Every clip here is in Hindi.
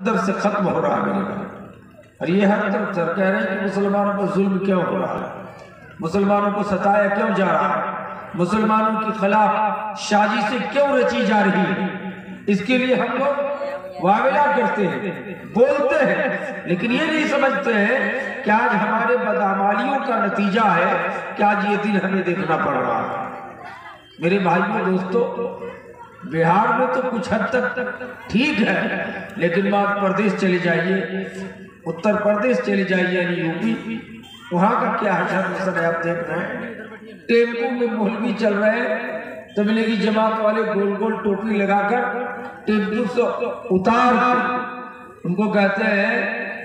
अंदर से खत्म हो रहा है मेरे भाई। और ये हर तरफ सर कह रहे हैं कि मुसलमानों पर जुल्म क्यों हो रहा है, मुसलमानों को सताया क्यों जा रहा है, मुसलमानों के खिलाफ साजिशें क्यों रची जा रही है। इसके लिए हम लोग वाविला करते हैं, बोलते हैं, लेकिन ये नहीं समझते हैं कि आज हमारे बदअमालियों का नतीजा है कि आज ये दिन हमें देखना पड़ रहा है। मेरे भाइयों दोस्तों, बिहार में तो कुछ हद तक ठीक है, लेकिन मध्य प्रदेश चले जाइए, उत्तर प्रदेश चले जाइए यानी यूपी, वहां का क्या हाल है आप देख रहे हैं। टेम्पो में मौलवी चल रहे हैं, तबलीगी जमात वाले गोल गोल टोपी लगाकर टेम्पो से उतार उनको कहते हैं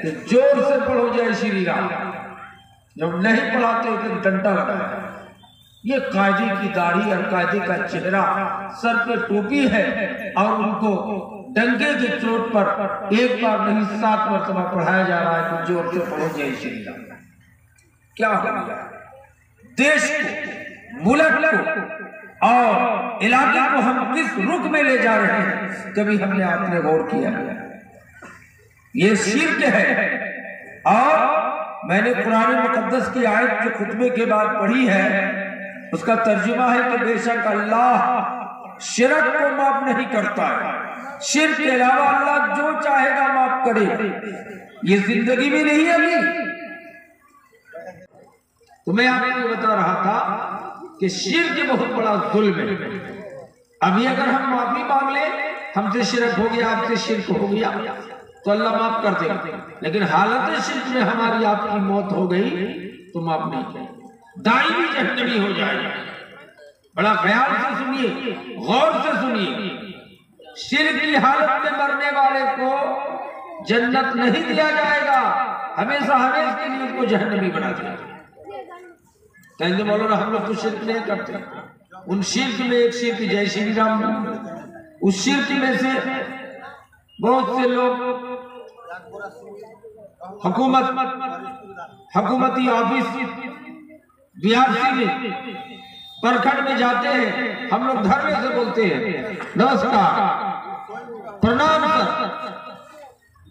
कि जोर से पढ़ो जय श्री राम, जब नहीं पढ़ाते तो डंडा लगाया। ये कायदे की दाढ़ी और कायदे का चेहरा, सर पे टोपी है और उनको डंके की चोट पर एक बार नहीं 7 मरतबा पढ़ाया जा रहा है कि जोर से पढ़ो जय श्री राम। क्या होगा देश को, मुल्क को और इलाके को हम किस रुख में ले जा रहे हैं, कभी हमने आपने गौर किया? ये शिर्क है। और मैंने कुरान मुकद्दस की आयत जो खुतबे के बाद पढ़ी है, उसका तर्जुमा है कि बेशक अल्लाह शिरक को माफ नहीं करता है, शिर्क के अलावा अल्लाह जो चाहेगा माफ करे। ये जिंदगी में नहीं है अभी। तो मैं आपको बता रहा था कि शिर्क बहुत बड़ा जुल्म है। अभी अगर हम माफी मांग ले, हमसे शिरक हो गया, आपसे शिर्क हो गया, तो अल्लाह माफ कर देगा। लेकिन हालत शिर्क में हमारी आपकी मौत हो गई तो माफ नहीं करेगा, दाईमी जहन्नमी हो जाएगा। बड़ा ख्याल से सुनिए, गौर से सुनिए। शिर्क की हालत में मरने वाले को जन्नत नहीं दिया जाएगा, हमेशा हमेशा के लिए उसको जहन्नमी बना दिया। कहेंगे मौलाना हम लोग तो शिर्क नहीं करते। उन शिर्क में एक शिर्क जय श्री राम, उस शिर्क में से बहुत से लोग हुकूमती ऑफिस बीआरसी में, प्रखंड में जाते हैं, हम लोग धर्म से बोलते हैं नमस्कार प्रणाम सर,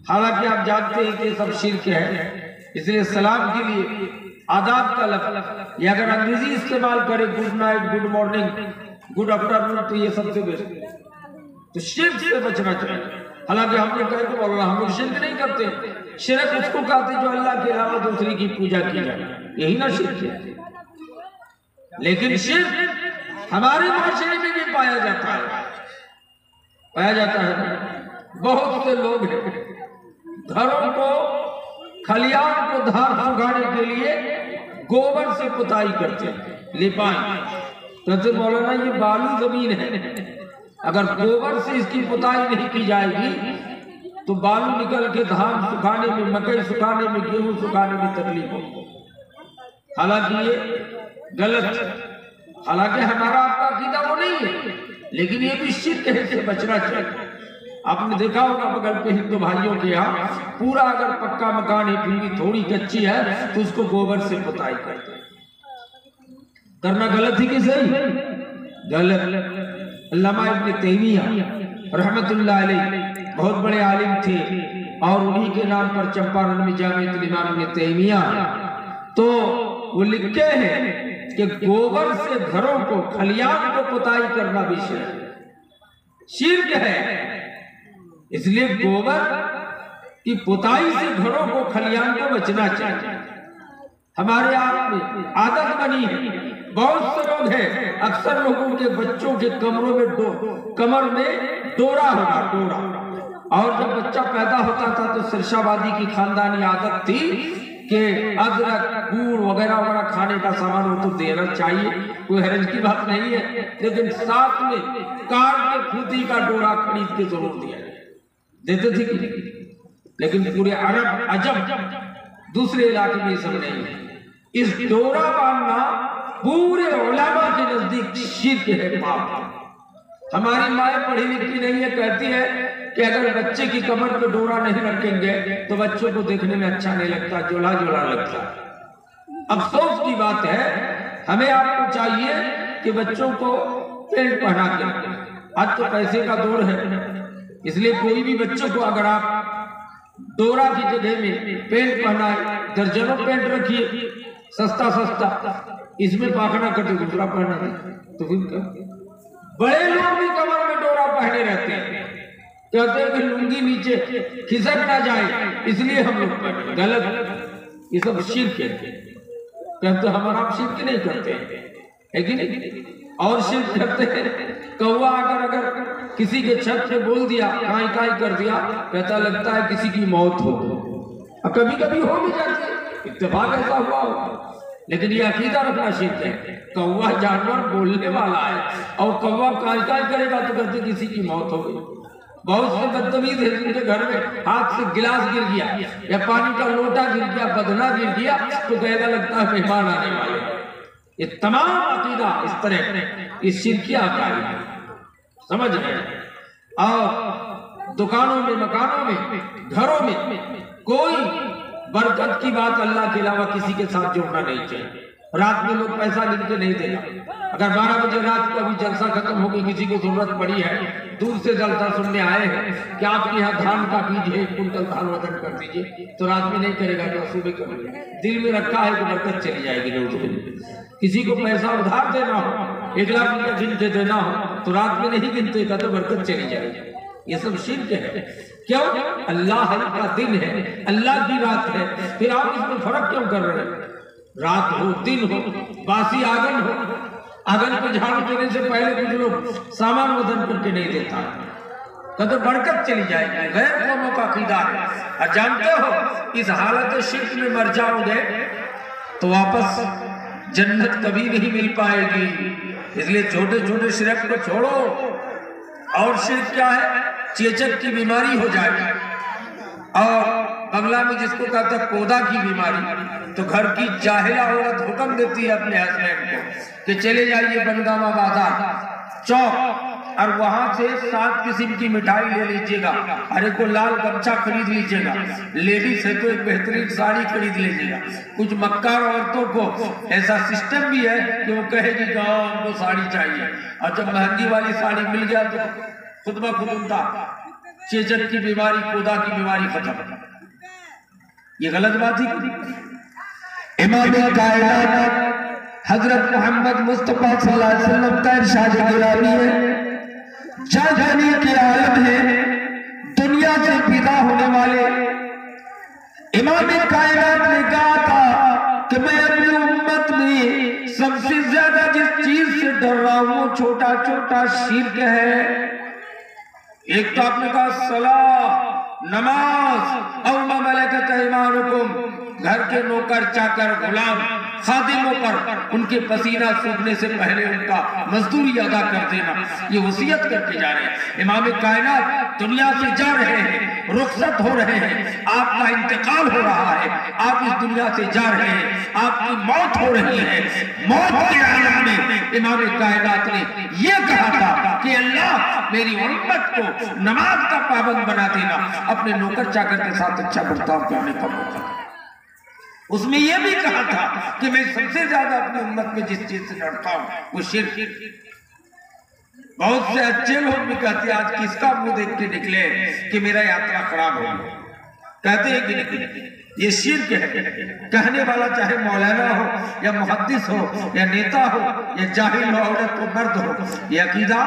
हालांकि आप जानते हैं कि ये सब शिर्क है। इसलिए सलाम के लिए आदाब का लफ्ज़, या अगर अंग्रेजी इस्तेमाल करें good night, good morning, good afternoon, तो ये सबसे बेस्ट। तो शिर्क से बचना चाहिए। हालांकि हम लोग कहें तो बोलना हम लोग शिर्क नहीं करते। शिर्क उसको कहते जो अल्लाह के अलावा दूसरी की पूजा की जाए, यही ना शिर्क है। लेकिन शिर्क हमारे माशरे में भी पाया जाता है। बहुत से लोग घरों को, खलियान को धार सुखाने के लिए गोबर से पुताई करते हैं, लिपाई। तो मौलाना ये बालू जमीन है, अगर गोबर से इसकी पुताई नहीं की जाएगी तो बालू निकल के धान सुखाने में, मकई सुखाने में, गेहूं सुखाने में तकलीफ होगी। हालांकि ये गलत, हालांकि हमारा आपका अकीदा वो नहीं है, लेकिन ये भी शिर्क है, से बचना चाहिए। आपने देखा होगा बगल पे हिंदू भाइयों के यहाँ पूरा अगर पक्का मकान है फिर भी थोड़ी कच्ची है तो उसको गोबर से पुताई करते हैं। करना गलत ही कि सही? गलत। अल्लामा इब्न तैमिया रहमतुल्लाह अलैह बहुत बड़े आलिम थे और उन्हीं के नाम पर चंपारण में जामिअतुल इमाम इब्न तैमिया, तो वो लिखते हैं कि गोबर से घरों को, खलियान को पुताई करना भी शिर्क है। इसलिए गोबर की पुताई से घरों को, खलियान को बचना चाहिए। हमारे आप में आदत बनी है, बहुत से लोग हैं, अक्सर लोगों के बच्चों के कमरों में कमर में डोरा होगा, डोरा। और जब बच्चा पैदा होता था तो सिरशाबादी की खानदानी आदत थी कि अदरक, गुड़ वगैरह वगैरह खाने का सामान वो तो देना चाहिए, कोई हरज की बात नहीं है, लेकिन साथ में कार के खुदी का डोरा खरीद के जरूर दिया देते थे कि, लेकिन पूरे अरब अजब दूसरे इलाके में सब नहीं है। इस डोरा बांधना पूरे उलमा के नजदीक शिर्क है, पाप। हमारी माए पढ़ी लिखी नहीं है, कहती है कि अगर बच्चे की कमर पे डोरा नहीं रखेंगे तो बच्चों को देखने में अच्छा नहीं लगता, जोला जोला लगता। अफसोस की बात है, हमें आपको चाहिए कि बच्चों को पेंट पहना के, आज तो पैसे का दौर है, इसलिए कोई भी बच्चों को अगर आप डोरा की जगह में पेंट पहना है, दर्जनों पेंट रखिए सस्ता सस्ता, इसमें पाखना करते दूसरा पहना है। तो फिर क्या? बड़े लोग भी कमर में डोरा पहने रहते हैं, कहते हैं कि लुंगी नीचे खिसक ना जाए इसलिए हम लोग पहने। गलत, ये सब शिर्क है। कहते हमारा आप शिर्क नहीं करते है कि नहीं? और शिर्क करते हैं कौवा अगर किसी के छत पे बोल दिया, काई काई कर दिया, कहता लगता है किसी की मौत हो। और कभी कभी हो भी जाती है, इत्तेफाक ऐसा हुआ हो, लेकिन ये अकीदा रखना शिर्क है। कौवा जानवर बोलने वाला है और कौवा काई काई करेगा तो कहते किसी की मौत हो गई। बहुत से बदतमीज है जिनके घर में हाथ से गिलास गिर गया या पानी का लोटा गिर गया, बदना गिर गया, तो कहेगा लगता है मेहमान आने वाले। ये तमाम अकीदा इस तरह इस शिर्किया अकायदा समझ रहे हैं। और दुकानों में, मकानों में, घरों में कोई बरकत की बात अल्लाह के अलावा किसी के साथ जोड़ना नहीं चाहिए। रात में लोग पैसा गिन के नहीं देगा। अगर 12 बजे रात को अभी जलसा खत्म हो गई, किसी को जरूरत पड़ी है, दूर से जलसा सुनने आए हैं कि आपके यहाँ धान का बीज है, 1 कुंटल धान वजन कर दीजिए, तो रात में नहीं करेगा तो सुबह करेगा। दिल में रखा है कि बरकत चली जाएगी। किसी को पैसा उधार देना हो, 1 लाख रुपया गिन के देना हो, तो रात में नहीं गिनते का तो बरकत चली जाएगी। ये सब शिर्क है। क्यों? अल्लाह का दिन है, अल्लाह की रात है, फिर आप इसमें फर्क क्यों कर रहे हैं? रात हो, दिन हो, बासी आंगन हो, आंगन पे झाड़ू देने से पहले कुछ लोग सामान वजन करके नहीं देता, तो बरकत चली जाएगी। गैर कौमों का अकीदा है। और जानते हो इस हालत शिर्क में मर जाओगे तो वापस जन्नत कभी नहीं मिल पाएगी। इसलिए छोटे छोटे शिरक को छोड़ो। और शिर्क क्या है? चेचक की बीमारी हो जाए, और बंगला में जिसको कहता है कोदा की बीमारी, तो घर की जाहिला औरत हुक्म देती है अपने हस्बैंड को कि चले जाइए बनगामा बाजार चौक और वहां से 7 किस्म की मिठाई ले लीजिएगा, अरे को लाल गमछा खरीद लीजिएगा, लेडीज है तो एक बेहतरीन साड़ी खरीद लीजिएगा। कुछ मक्कार औरतों को ऐसा सिस्टम भी है कि वो कहेगी कि हमको साड़ी चाहिए, और जब महंगी वाली साड़ी मिल गया तो खुद ब खुद उनका चेचक की बीमारी, कोदा की बीमारी खत्म। ये गलत बात ही। इमाम कायनात हजरत मोहम्मद मुस्तफा सल्लल्लाहु अलैहि वसल्लम का इरशाद गिरामी है, जाने के आलम है, दुनिया से विदा होने वाले इमाम कायनात ने कहा था कि मैं अपनी उम्मत में सबसे ज्यादा जिस चीज से डर रहा हूं छोटा छोटा शिर्क है। एक तो आपने कहा सलाह, नमाज, और मलकत ऐमानुकुम, घर के नौकर चाकर गुलाम खादिमों पर उनके पसीना सूखने से पहले उनका मजदूरी अदा कर देना, ये वसीयत करके जा रहे हैं। इमाम कायनात दुनिया से जा रहे हैं, रुखसत हो रहे हैं, आपका इंतकाल हो रहा है, आप इस दुनिया से जा रहे हैं, आपकी मौत हो रही है। मौत के आलम में इमाम कायनात ने यह कहा था कि अल्लाह मेरी उम्मत को नमाज का पाबंद बना देना, अपने नौकर चाकर के साथ अच्छा बर्ताव करने का मौका। उसमें यह भी कहा था कि मैं सबसे ज्यादा अपनी उम्मत में जिस चीज से डरता हूं वो शिर्क। बहुत से अच्छे लोग भी कहते हैं आज किसका मुंह देख के निकले कि मेरा यात्रा खराब हो गई, कहते हैं कि नहीं, ये शिर्क है। कहने वाला चाहे मौलाना हो या मुहद्दिस हो या नेता हो या जाहिल हो, औरत हो मर्द हो, ये अकीदा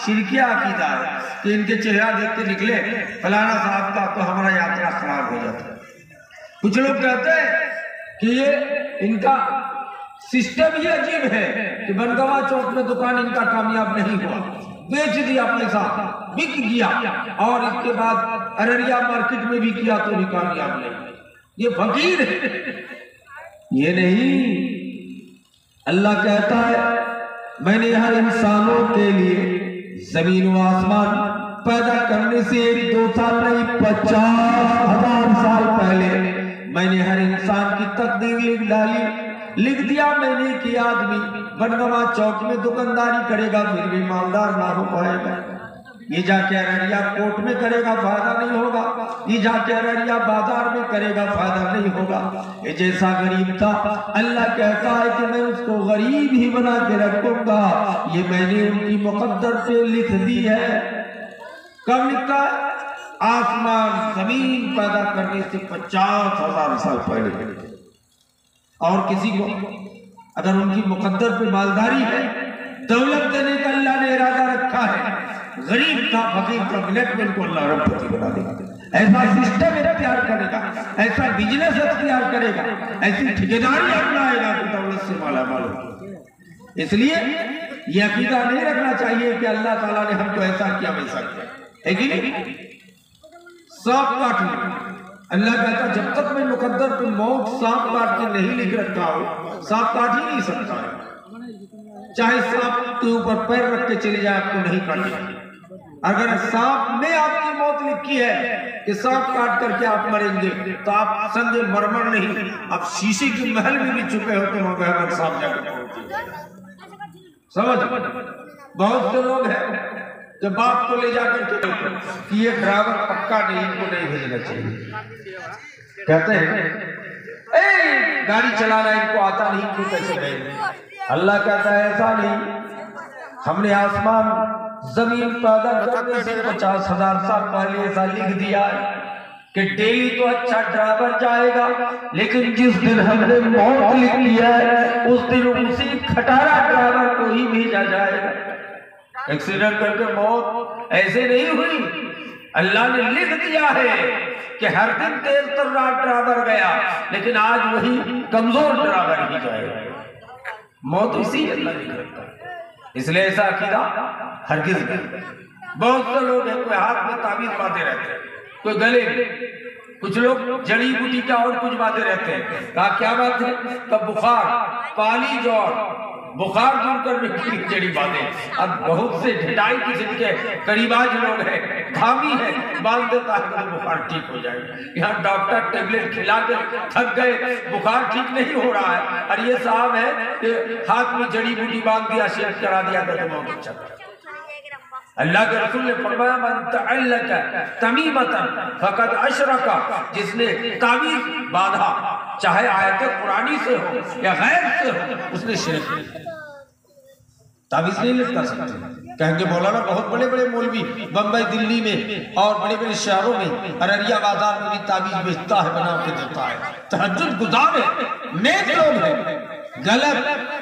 शिर्किया अकीदा है कि इनके चेहरा देख के निकले फलाना साहब का तो हमारा यात्रा खराब हो जाता है। कुछ लोग कहते हैं कि ये इनका सिस्टम ही अजीब है कि बनगवा चौक में दुकान इनका कामयाब नहीं हुआ, बेच दिया, पैसा बिक गया, और इसके बाद अररिया मार्केट में भी किया तो भी कामयाब नहीं। ये फकीर है। ये नहीं, अल्लाह कहता है मैंने हर इंसानों के लिए जमीन व आसमान पैदा करने से 1-2 साल नहीं 50,000 साल पहले मैंने हर इंसान की तकदीर लिख डाली, लिख दिया मैंने कि आदमी बनगवा चौक में दुकानदारी करेगा फिर भी मालदार ना हो पाएगा। ये जाके अररिया कोर्ट में करेगा फायदा नहीं होगा, ये जाके अररिया बाजार में करेगा फायदा नहीं होगा। ये जैसा गरीब था अल्लाह कहता है कि मैं उसको गरीब ही बना के रखूंगा। ये मैंने उनकी मुकद्दर पे लिख दी है। कब लिखा? आसमान जमीन पैदा करने से 50,000 साल पहले। और किसी को अगर उनकी मुकद्दर पे मालदारी है, दौलत देने का अल्लाह ने इरादा रखा है, गरीब था फकीर था, मिनट में उनको अल्लाह रबपति बना देगा। ऐसा सिस्टम इख्तियार करेगा, ऐसा बिजनेस इख्तियार करेगा, ऐसी ठेकेदारी अपनाएगा कि दौलत से माला माल होगा। इसलिए ये अकीदा नहीं रखना चाहिए कि अल्लाह ताला ने हमको ऐसा किया वैसा किया, है कि नहीं? सांप काट लिया, अल्लाह कहता जब तक मैं मुकद्दर पे मौत सांप काट के नहीं लिख रखा हो, सांप काट ही नहीं सकता है। चाहे सांप के ऊपर पैर रख के चले जाए, आपको नहीं काटेगा। अगर सांप में आपकी मौत लिखी है कि सांप काट करके आप मरेंगे, तो आप संगे मरमर नहीं, आप शीशे के महल में भी छुपे होते हो, अगर सांप जाकर समझ। बहुत से लोग हैं जब बाप को ले जाकर के कि ये ड्राइवर पक्का नहीं, इनको नहीं भेजना चाहिए। कहते हैं गाड़ी चलाना इनको आता नहीं, क्यों कैसे भेजेंगे? अल्लाह कहता है ऐसा नहीं, हमने आसमान जमीन पैदा करने से 50,000 साल पहले ऐसा लिख दिया है कि डेली तो अच्छा ड्राइवर जाएगा, लेकिन जिस दिन हमने मौत लिख लिया है उस दिन उसी खटारा ड्राइवर को ही भेजा जाएगा। एक्सीडेंट करके मौत ऐसे नहीं हुई, अल्लाह ने लिख दिया है कि हर दिन तेज तर्रार ड्राइवर गया, लेकिन आज वही कमजोर ड्राइवर ही जाएगा। मौत इसी अल्लाह ने करता है, इसलिए ऐसा अकीदा हरगिज नहीं। बहुत से लोग हैं, कोई हाथ में ताबीज बांधे रहते हैं, कोई गले में, कुछ लोग जड़ी बूटी का और कुछ बातें रहते हैं। कहा क्या बात है? तब बुखार, पाली जोर, बुखार दूर करने की जड़ी बातें। अब बहुत से ढिठाई किस्म के करीबाज लोग हैं, धामी है, बांध देता है तो बुखार ठीक हो जाएगा। यहाँ डॉक्टर टेबलेट खिला के थक गए, बुखार ठीक नहीं हो रहा है, और ये साहब है कि हाथ में जड़ी बूटी बांध दिया, शेख करा दिया, तो बहुत अच्छा। अल्लाह के रसूल ने फरमाया मन तअल्लका तमीमतन फकद अशरका, जिसने तावीज़ बांधा, चाहे आयत कुरानी से हो या गैर से हो, उसने शिरक किया। तावीज़ नहीं लिख सकते। कहेंगे मौलाना बहुत बड़े बड़े मौलवी बम्बई दिल्ली में और बड़े बड़े शहरों में अररिया बाजार में भी तावीज़ बेचता है, बना के देता है, तहज्जुद गुज़ार है, नेक लोग हैं। गलत,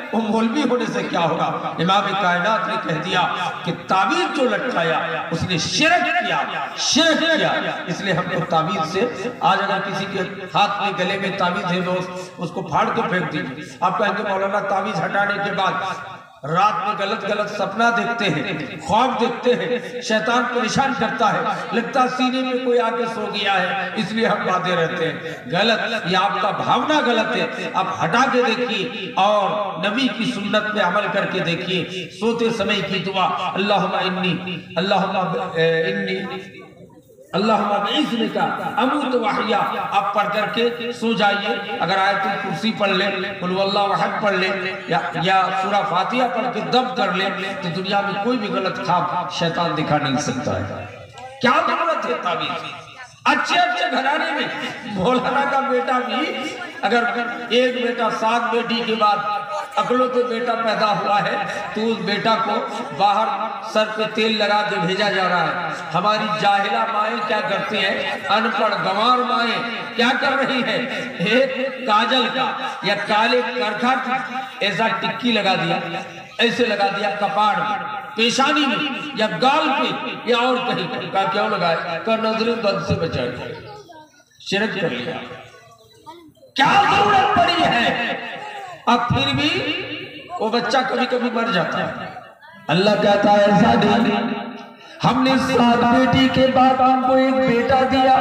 वो मौलवी होने से क्या होगा? इमाम कायनात ने कह दिया कि तावीज़ जो लटकाया उसने शिरक किया, शिरक किया। इसलिए हमको तावीज़ से, आज अगर किसी के हाथ में गले में तावीज़ है दोस्त, उसको फाड़ के फेंक दीजिए। आप कहेंगे मौलाना तावीज़ हटाने के बाद रात में गलत गलत सपना देखते हैं, ख्वाब देखते हैं, शैतान परेशान करता है, लगता सीने में कोई आके सो गया है, इसलिए हम बांधे रहते हैं। गलत, ये आपका भावना गलत है। आप हटा के देखिए और नबी की सुन्नत पे अमल करके देखिए। सोते समय की दुआ अल्लाहुम्मा इन्नी अल्लाहुम्मा बिइज़्निका अमूत वहया, आप पढ़ करके सो जाइए। अगर आयतुल कुर्सी पढ़ ले, कुल हुवल्लाहु अहद पढ़ ले, या सूरा फातिहा पढ़ के दम कर ले, तो दुनिया में कोई भी गलत ख्वाब शैतान दिखा नहीं सकता है। क्या जरूरत है तावीज़? अच्छे अच्छे घराने में मौलाना का बेटा भी, अगर एक बेटा 7 बेटी के बाद अकलौते बेटा पैदा हुआ है, तो उस बेटा को बाहर सर पे तेल लगा के भेजा जा रहा है। हमारी जाहिला माएँ क्या करती हैं, अनपढ़ गंवार माएँ क्या कर रही हैं, एक काजल का या काले करखट ऐसा टिक्की लगा दिया, ऐसे लगा दिया कपाड़ में, पेशानी में या गाल पे या और कहीं। का क्यों लगाया? का नजर बद से बचाए, शिरक कर लिया। क्या जरूरत पड़ी है? अब फिर भी वो बच्चा कभी कभी मर जाता है। अल्लाह कहता है ऐसा नहीं, हमने 7 बेटी के बाद हमको एक बेटा दिया,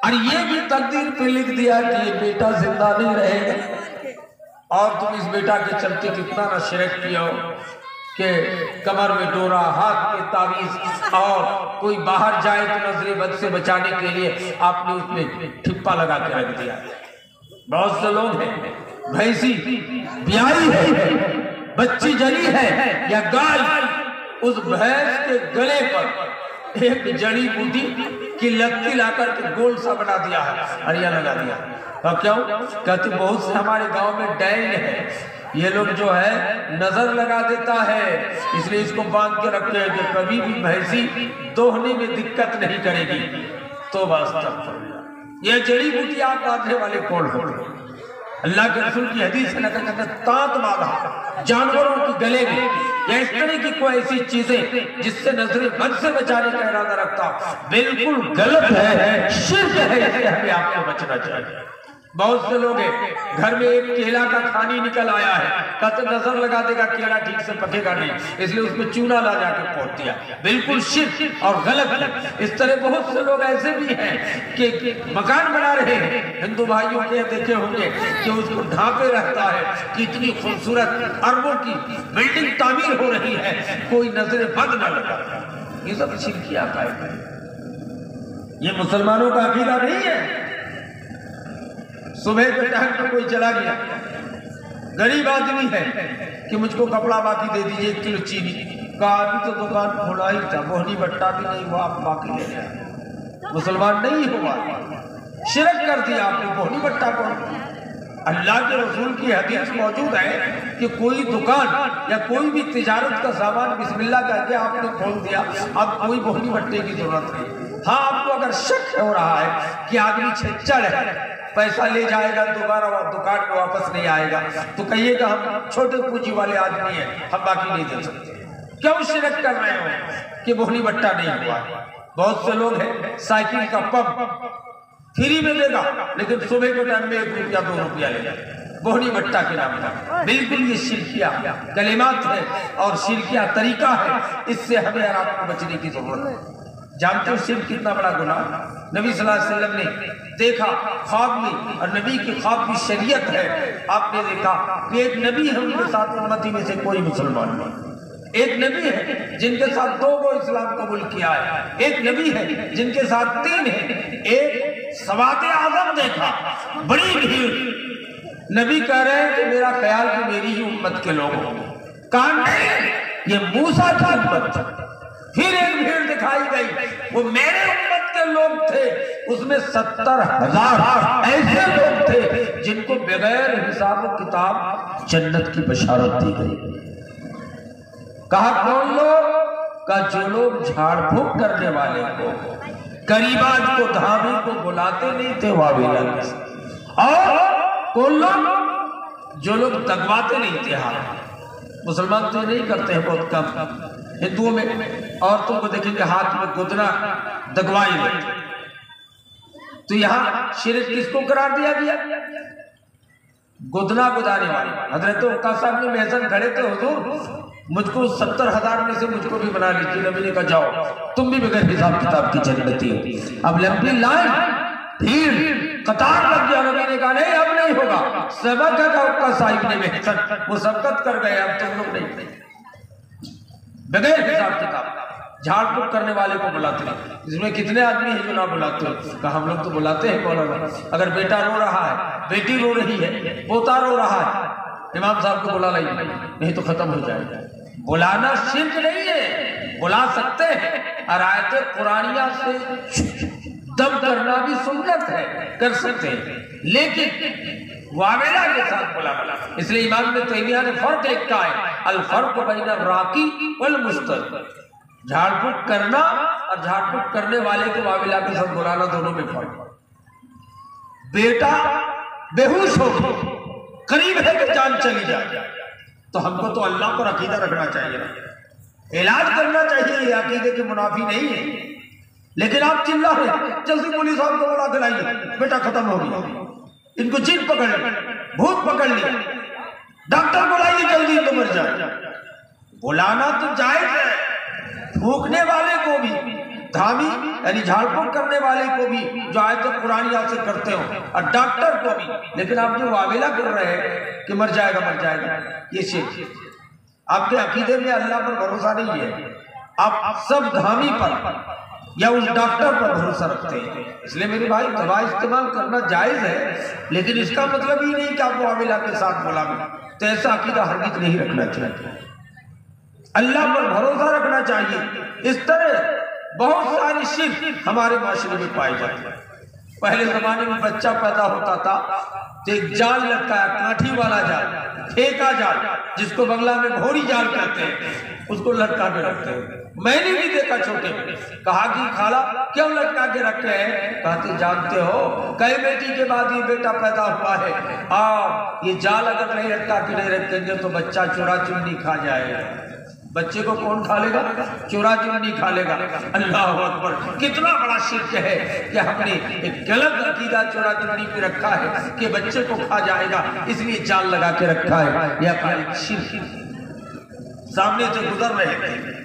और ये भी तकदीर पे लिख दिया कि ये बेटा जिंदा नहीं रहेगा, और तुम इस बेटा के चलते कितना ना शिरक किया हो कि कमर में डोरा, हाथ में तावीज़, और कोई बाहर जाए तो नजरे बद से बचाने के लिए आपने उसमें ठिप्पा लगा के रख दिया। बहुत से लोग हैं, भैंसी ब्याई है, बच्ची जली है या गाय, उस भैंस के गले पर एक जड़ी बूटी की लत्ती लाकर के गोल सा बना दिया है, अरिया लगा दिया। और क्यों? कहते बहुत से हमारे गांव में डैंग है, ये लोग जो है नजर लगा देता है, इसलिए इसको बांध के रखते हैं कि कभी भी भैंसी दोहने में दिक्कत नहीं करेगी। तो वास्तव ये जड़ी बूटी आप बांधने वाले कौन होते? अल्लाह के रसूल की हदीस है, तांत बांधा जानवरों के गले में या इस तरह की कोई ऐसी चीजें जिससे नजर बद से बचाने का इरादा रखता, बिल्कुल गलत है, शिर्क है, इससे हमें आपको बचना चाहिए। बहुत से लोग हैं घर में एक केला का खानी निकल आया है, कहते नजर लगा देगा केला ठीक से पकेगा नहीं, इसलिए उसमें चूना ला जाके पोत दिया। बिल्कुल शिर्क और गलत। इस तरह बहुत से लोग ऐसे भी हैं कि मकान बना रहे हैं, हिंदू भाइयों के देखे होंगे कि उसको ढांपे रहता है कि इतनी खूबसूरत अरबों की बिल्डिंग तामीर हो रही है, कोई नजर बद न लगा। ये सब शिर्किया का है, ये मुसलमानों का अकीदा नहीं है। सुबह के टाइम पर कोई चला गया, गरीब आदमी है कि मुझको कपड़ा बाकी दे दीजिए 1 किलो चीनी का, अभी तो दुकान खोला ही था, मोहनी बट्टा भी नहीं हुआ, आप बाकी ले जाए। मुसलमान नहीं हुआ, शिरक कर दिया आपने। मोहनी बट्टा कौन? अल्लाह के रसूल की हदीस मौजूद है कि कोई दुकान या कोई भी तिजारत का सामान बिस्मिल्लाह करके आपने खोल दिया, अब कोई मोहनी बट्टे की जरूरत नहीं। हाँ, आपको अगर शक हो रहा है कि आदमी छेचड़ है, पैसा ले जाएगा दोबारा दुकान में वापस नहीं आएगा, तो कहिएगा हम छोटे पूंजी वाले आदमी हैं, हम बाकी नहीं दे सकते। क्यों शिरक कर रहे हो कि मोहनी बट्टा नहीं हुआ? बहुत से लोग हैं साइकिल का पंप फ्री में देगा, लेकिन सुबह के टाइम में 1 रुपया 2 रुपया लेगा मोहनी बट्टा के नाम पर। बिल्कुल ये शिरकिया कलिमात है और शिरकिया तरीका है, इससे हमें और आपको बचने की जरूरत है। जानते हो शिर्क कितना बड़ा गुनाह? नबी सल्लल्लाहु अलैहि वसल्लम ने देखा ख्वाब में, और नबी की ख्वाब की शरीयत है। आपने देखा कि एक नबी है, उनके साथ उम्मती में से कोई मुसलमान नहीं। एक नबी है जिनके साथ 2 को इस्लाम कबूल किया है, एक नबी है जिनके साथ 3 है, एक सवाते आजम देखा, बड़ी भीड़। नबी कह रहे हैं कि मेरा ख्याल कि मेरी ही उम्मत के लोग होंगे, कहा ये मूसा की उम्मत। फिर एक भीड़ दिखाई गई, वो मेरे उम्मत के लोग थे, उसमें 70,000 ऐसे लोग थे जिनको बगैर हिसाब किताब जन्नत की बशारत दी गई। कहा कौन लोग? का जो लोग झाड़ फूक करने वाले को, गरीबाज को, धामी को बुलाते नहीं थे वाविला, और कौन लोग? जो लोग दगवाते नहीं थे। हाँ, मुसलमान तो नहीं करते हैं, बहुत कम। हिंदुओं में औरतों को देखेंगे हाथ में गुदना दगवाई लेते, तो यहाँ शिरक किसको करार दिया गया? गुदना गुदाने वाले। हजरत उक्का साहब ने महसन खड़े थे, हुजूर मुझको 70,000 में से मुझको भी बना लीजिए। नबी ने कहा जाओ, तुम भी बगैर हिसाब किताब की जन्नती हो। अब लंबी लाइन, भीड़, कतार लग गया। नबी ने कहा नहीं, अब नहीं होगा। सबक का उक्का साहिब ने महसन, वो सबकत कर गए, अब तुम लोग नहीं। बगैर हिसाब किताब झाड़ फूक करने वाले को बुलाते हैं। इसमें कितने आदमी हैं जो ना बुलाते हैं? कहा हम लोग तो बुलाते हैं मौलाना। अगर बेटा रो रहा है, बेटी रो रही है, पोता रो रहा है, इमाम साहब को बुला लाइए, नहीं तो खत्म हो जाएगा। बुलाना शिर्क नहीं है, बुला सकते हैं। और आयत कुरानिया से दम करना भी सुन्नत है, कर सकते हैं, लेकिन वावेला के साथ बुला। इसलिए इमाम इब्न तैमिया ने फर्क लिखा है, अल फर्क बैन राकी वल मुस्तर। झाड़ फूक करना और झाड़ फूक करने वाले को वावेला के साथ बुलाना, दोनों में फर्क। बेटा बेहोश हो गया, करीब है कि जान चली जाए, तो हमको तो अल्लाह पर अकीदा रखना चाहिए ना, इलाज करना चाहिए। ये अकीदे के मुनाफी नहीं है। लेकिन आप चिल्ला रहे, जल्दी पुलिस साहब को बुला के लाइए, बेटा खत्म हो गया, इनको जिन पकड़ लिया, भूत पकड़ लिया, डॉक्टर को लाइए जल्दी, तो मर जाए। बुलाना तो जायज है, फूकने वाले को भी, धामी यानी झाड़ फूक करने वाले को भी, जो आयत कुरानिया से करते हो, और डॉक्टर को भी। लेकिन आप जो वावेला कर रहे हैं कि मर जाएगा मर जाएगा, ये शिर्क। आपके अकीदे में अल्लाह पर भरोसा नहीं है, आप सब धामी पर या उस डॉक्टर पर भरोसा रखते हैं। इसलिए मेरे भाई, दवा इस्तेमाल करना जायज है, लेकिन इसका मतलब ही नहीं कि आपको वावेला के साथ बुलावे। तो ऐसा अकीदा हरगिज़ नहीं रखना चाहिए, अल्लाह पर भरोसा रखना चाहिए। इस तरह बहुत सारी शिर्क हमारे माशरे में पाई जाती है। पहले जमाने में बच्चा पैदा होता था तो एक जाल लटकाया, काठी वाला जाल, फेंका जाल, जिसको बंगला में घोड़ी जाल कहते हैं, उसको लटका के रखते हैं। मैंने भी देखा छोटे में। कहा कि खाला क्यों लटका के रखे हैं? कहते जानते हो कई बेटी के बाद ये बेटा पैदा हुआ है, और ये जाल अगर नहीं लटका के नहीं रखेंगे तो बच्चा चोरा चुन्नी खा जाएगा। बच्चे को कौन खा लेगा? चोरा चुन्नी खा लेगा। अल्लाह अकबर, कितना बड़ा शिर्क है कि हमने एक गलत अकीदा चोरा चुन्नी पे रखा है कि बच्चे को खा जाएगा, इसलिए जाल लगा के रखा है। यह अपना शिर्क। सामने से गुजर रहे थे,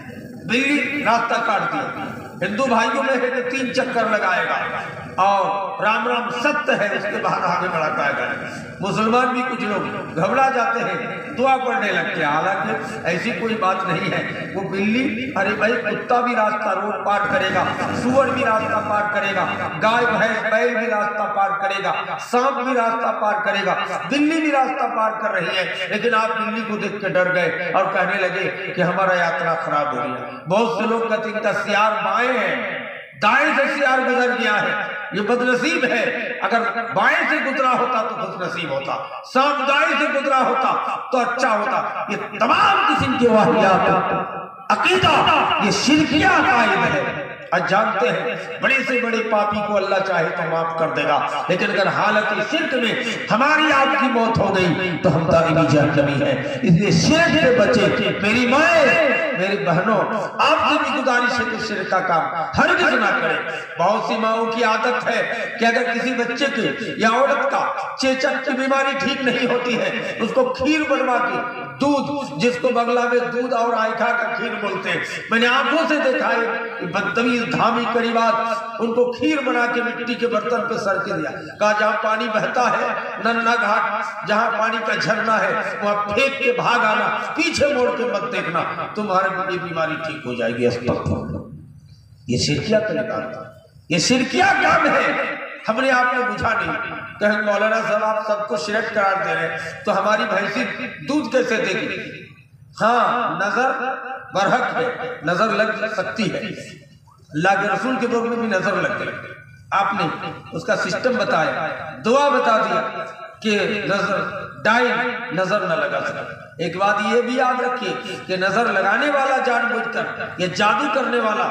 बिल्ली रास्ता काट दिया। हिंदू भाइयों में है कि 3 चक्कर लगाएगा और राम राम सत्य है, उसके बाद आगे बढ़ा पाएगा। मुसलमान भी कुछ लोग घबरा जाते हैं, दुआ पढ़ने लगते हैं, हालांकि ऐसी कोई बात नहीं है। वो बिल्ली, अरे भाई कुत्ता भी रास्ता रोड पार करेगा, सुअर भी रास्ता पार करेगा, गाय भैंस बैल भी रास्ता पार करेगा, सांप भी रास्ता पार करेगा, बिल्ली भी रास्ता पार कर रही है। लेकिन आप बिल्ली को देख के डर गए और कहने लगे कि हमारा यात्रा खराब हो गया। बहुत से लोग कहते हैं सियार बाएं है, दाएं से सियार गुजर गया है, ये बदनसीब है। अगर बाएं से गुजरा होता तो खुशनसीब होता, सांप दाएं से गुजरा होता तो अच्छा होता। ये तमाम किस्म के वाहियात अकीदा, ये शिरकिया अकायद है। आज जानते हैं बड़े से बड़े पापी को अल्लाह चाहे तो माफ कर देगा, लेकिन अगर हालत शिर्क में हमारी आपकी मौत हो गई तो हम दाइमी जहन्नमी है। इसलिए शिर्क से बचे। मेरी माए, मेरी बहनों, आपसे भी गुजारिश है कि शिर्क का काम हरगिज़ ना करें। बहुत सी माओं की आदत है कि अगर किसी बच्चे की या औरत का चेचक की बीमारी ठीक नहीं होती है, उसको खीर बनवा के, दूध, जिसको बंगला में दूध और आयखा का खीर बोलते हैं, मैंने आंखों से देखा है। बदतमीज धामी करीबात उनको खीर बना के मिट्टी के बर्तन पे सर के दिया, कहा जहां पानी बहता है, नन्ना घाट जहां पानी का झरना है, वहां फेंक के भाग आना, पीछे मोड़ के मत देखना, तुम्हारे ये बीमारी ठीक हो जाएगी। ये शिरकिया तरीका, ये शिरकिया काम है। हमने आपको बुझा नहीं। कहें मौलाना साहब आप सबको शिरक करार दे रहे, तो हमारी भैंसी दूध कैसे देगी? हाँ, नजर बरहक है, नजर लग सकती है। अल्लाह के रसूल के दौर में भी नजर लग गई, आपने उसका सिस्टम बताया, दुआ बता दिया कि नजर डाइन नजर न लगा सके। एक बात ये भी याद रखिए कि नजर लगाने वाला जानबूझकर या जादू करने वाला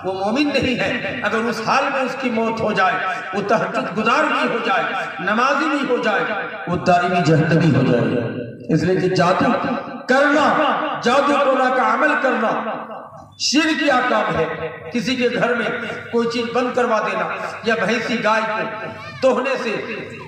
वो मोमिन नहीं है। अगर उस हाल में उसकी मौत हो जाए, वो तहज्जुद गुजार भी हो जाए, नमाजी भी हो जाए, वो दाइमी जहन्नमी हो जाए। इसलिए कि जादू करना, जादू टोना का अमल करना शिरकिया काम है। किसी के घर में कोई चीज बंद करवा देना या भैंसी गाय को दोहने से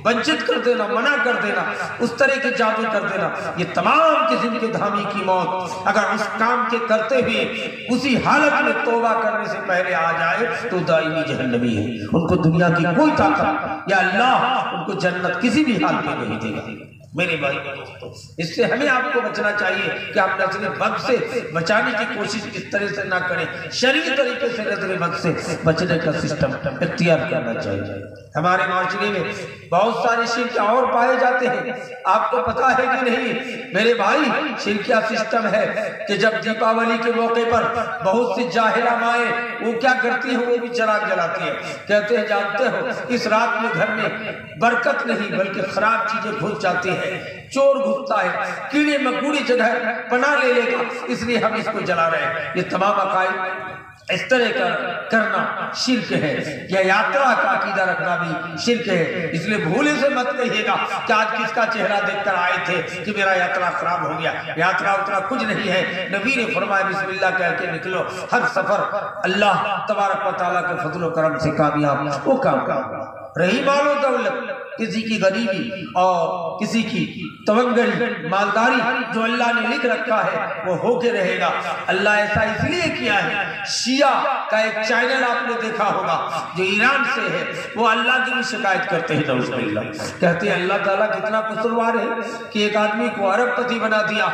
वंचित कर देना, मना कर देना, उस तरह के जादू कर देना, ये तमाम किस्म के धामी की मौत अगर उस काम के करते हुए उसी हालत में तौबा करने से पहले आ जाए तो दाइमी जहन्नमी है। उनको दुनिया की कोई ताकत या अल्लाह उनको जन्नत किसी भी हाल में नहीं देगा। मेरे भाई दोस्तों, इससे हमें आपको बचना चाहिए कि आप नजर बद से बचाने की कोशिश इस तरह से ना करें। शरीय तरीके से नजर बद से बचने का सिस्टम इख्तियार करना चाहिए। हमारे माशरे में बहुत सारे शिर्क और पाए जाते हैं, आपको पता है कि नहीं मेरे भाई? शिर्किया सिस्टम है कि जब दीपावली के मौके पर बहुत सी जाहिला माए वो क्या करती है, वो भी चिराग जलाती है। कहते हैं जानते हो इस रात में घर में बरकत नहीं बल्कि खराब चीजें घुस जाती है, चोर घुसता है, कीड़े मकोड़े जगह पना ले लेगा, इसलिए हम इसको जला रहे हैं। ये तमाम अकायद इस तरह का करना शिर्क है। या यात्रा का अकीदा रखना भी शिर्क है। इसलिए भूले से मत कहिएगा कि आज किसका चेहरा देखकर आए थे कि मेरा यात्रा खराब हो गया। यात्रा उतना कुछ नहीं है। नबी ने फरमाया बिस्मिल्लाह कह के निकलो, हर सफर अल्लाह तबारक व तआला के फजल करम से कामयाब वो काम का। रही मालो दौलत, किसी की गरीबी और किसी की तवंगरी मालदारी जो अल्लाह ने लिख रखा है वो होके रहेगा। अल्लाह ऐसा इसलिए किया है। शिया का एक चैनल आपने देखा होगा जो ईरान से है, वो अल्लाह की भी शिकायत करते हैं। कहते हैं अल्लाह ताला कितना कसूरवार है कि एक आदमी को अरबपति बना दिया,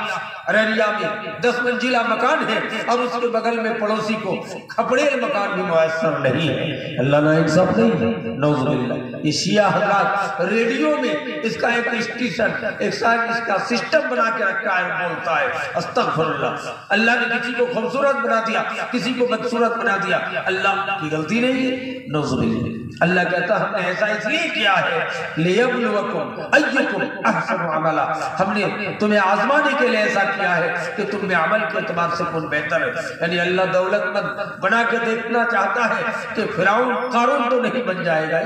अररिया में 10 मंजिला मकान है, अब उसके बगल में पड़ोसी को खपड़ेल मकान भी मुयस्सर नहीं है। अल्लाह ना इंसाफ नहीं है। नौजुबिल्लाह। ये शिया हजरात रेडियो में इसका एक स्टेशन, एक इसका सिस्टम बना के रखा है, बोलता है अस्तगफिरुल्लाह। अल्लाह ने किसी को खूबसूरत बना दिया, किसी को बदसूरत बना दिया, अल्लाह की गलती नहीं है, नौजुबिल्लाह। अल्लाह कहता हमने ऐसा इसलिए किया है लियब्लुवकुम अय्युकुम अहसनु अमला, हमने तुम्हें आजमाने के लिए ऐसा किया है कि तुम में अमल के एतबार से कौन बेहतर है। यानी अल्लाह दौलतमंद बना के देखना चाहता है कि फिरौन कारून तो नहीं बन जाएगा।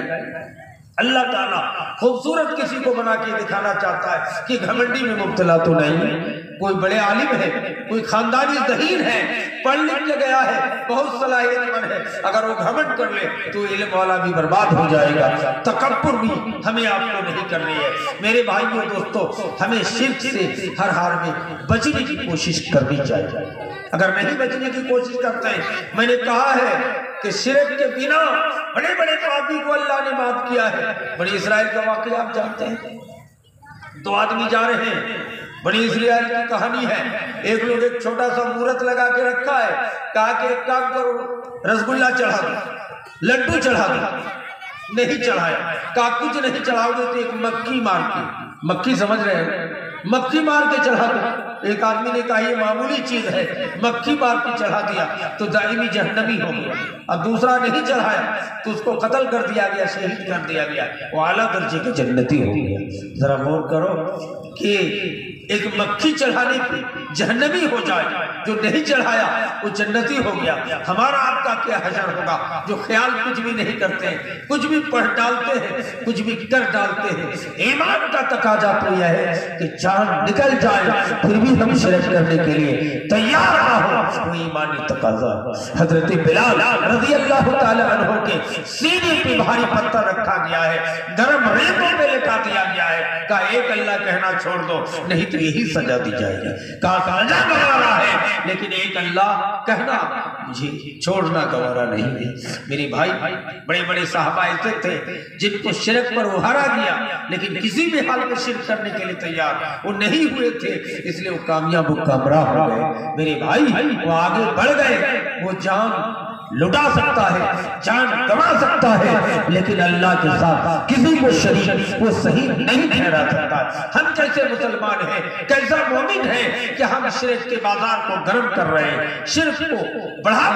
अल्लाह ताला खूबसूरत किसी को बना के दिखाना चाहता है कि घमंडी में मुब्तला तो नहीं, कोई बड़े आलिम है, कोई खानदानी ज़हीन है, पढ़ लिख के गया है, बहुत सलाहियतमंद है, अगर वो घमंड कर ले तो इल्म वाला भी बर्बाद हो जाएगा। तकब्बुर भी हमें आपको नहीं करनी है। मेरे भाइयों दोस्तों, हमें शिर्क से हर हाल में बचने की कोशिश करनी चाहिए। अगर नहीं बचने की कोशिश करते हैं, मैंने कहा है कि शिर्क के बिना बड़े बड़े पापी को अल्लाह ने माफ किया है। बनी इस्राइल का वाक़या आप जानते हैं, दो आदमी जा रहे हैं, बनी इस्राइल की कहानी है। एक लोग एक छोटा सा मूर्त लगा के रखा है, कहा कि एक काम करो, रसगुल्ला चढ़ा दो, लड्डू चढ़ा दो, नहीं चढ़ाया। कहा कुछ नहीं चढ़ाओगे तो एक मक्खी मार के, मक्खी समझ रहे हैं, मक्खी मार के चढ़ा दो। एक आदमी ने कहा ये मामूली चीज है, मक्खी मार के चढ़ा दिया तो दाइमी जहन्नमी हो गया। अब दूसरा नहीं चढ़ाया तो उसको कत्ल कर दिया गया, शहीद कर दिया गया, वो आला दर्जे के जन्नती हो गया। जरा गौर करो कि एक मक्खी चढ़ाने पे जहन्नमी हो जाए, जो नहीं चढ़ाया वो जन्नती हो गया। हमारा आपका क्या हशर होगा जो ख्याल कुछ भी नहीं करते हैं, कुछ भी पढ़ डालते हैं, कुछ भी कर डालते हैं। ईमान का तकाजा तो यह है कि जान निकल जाए फिर भी हम शिरक करने के लिए तैयार ना हो, वो ईमानी तकाजा। हजरत बिलाल रज़ी अल्लाह ताला अन्हु के सीने पे भारी पत्थर रखा गया है, गर्म रेतों पे लिटा दिया गया है, कहा एक अल्लाह कहना छोड़ दो नहीं तो यही सजा दी जाएगी। कहा सजा गवारा है लेकिन एक अल्लाह कहना मुझे छोड़ना गवारा नहीं है। मेरे भाई, बड़े बड़े साहबा ऐसे थे जिनको शिरक पर उहारा गया लेकिन किसी भी हाल में शिरक करने के लिए तैयार वो नहीं हुए थे, इसलिए वो कामयाब कामराब हो गए। मेरे भाई वो आगे बढ़ गए, वो जान लुटा सकता है, जान गंवा सकता है, लेकिन अल्लाह के साथ किसी को शरीक वो सही नहीं ठहरा सकता। हम कैसे मुसलमान हैं, कैसा मोमिन है कि हम शिरक के बाजार को गर्म कर रहे हैं, शिरक को बढ़ा